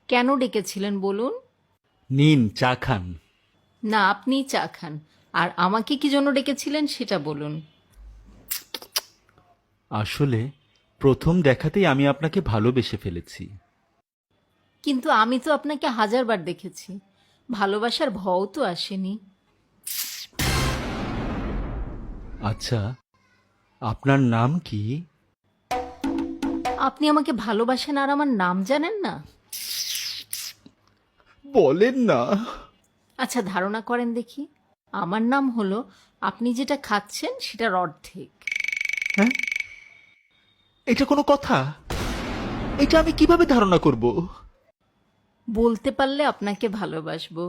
কেন ডেকেছিলেন বলুন? নিন চা খান। না, আপনিই চা খান। আর আমাকে কি জন্য ডেকেছিলেন সেটা বলুন। আসলে প্রথম দেখাতেই আমি আপনাকে ভালোবেসে ফেলেছি। কিন্তু আমি তো আপনাকে হাজারবার দেখেছি। ভালোবাসার ভও তো আসেনি। আচ্ছা, আপনার নাম কি? আপনি আমাকে ভালোবাসেন আর আমার নাম জানেন না? বলেন না। আচ্ছা, ধারণা করেন দেখি। আমার নাম হলো, আপনি যেটা খাচ্ছেন সেটার অর্ধেক। হ্যাঁ, এটা কোনো কথা? এটা আমি কিভাবে ধারণা করব? বলতে পারলে আপনাকে ভালোবাসবো।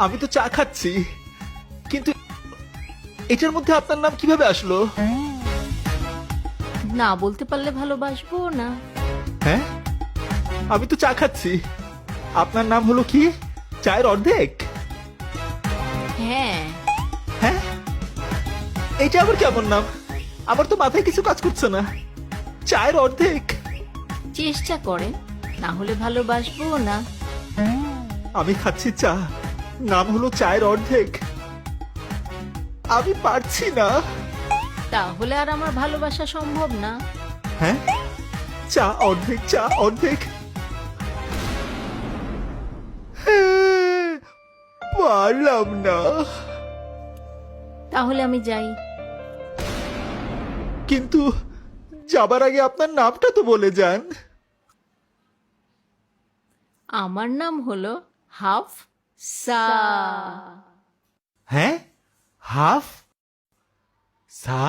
আমি তো চা খাচ্ছি, কিন্তু এটার মধ্যে আপনার নাম কিভাবে আসলো? না বলতে পারলে ভালোবাসবো না। হ্যাঁ, আমি তো চা খাচ্ছি। আপনার নাম হলো কি? চায়ের অর্ধেক? হ্যাঁ। হ্যাঁ, এটা আবার কেমন নাম? আমার তো মাথায় কিছু কাজ করছে না। চায়ের অর্ধেক? চেষ্টা করেন, না হলে ভালোবাসবো না। আমি খাচ্ছি চা, নাম হলো চায়ের অর্ধেক। আমি পারছি না। তাহলে আর আমার ভালোবাসা সম্ভব না। হ্যাঁ, চা অর্ধেক, চা অর্ধেক। হ্যাঁ, পারলাম না। তাহলে আমি যাই। কিন্তু যাবার আগে আপনার নামটা তো বলে যান। আমার নাম হলো হাফ সা। হ্যাঁ, হাফ সা।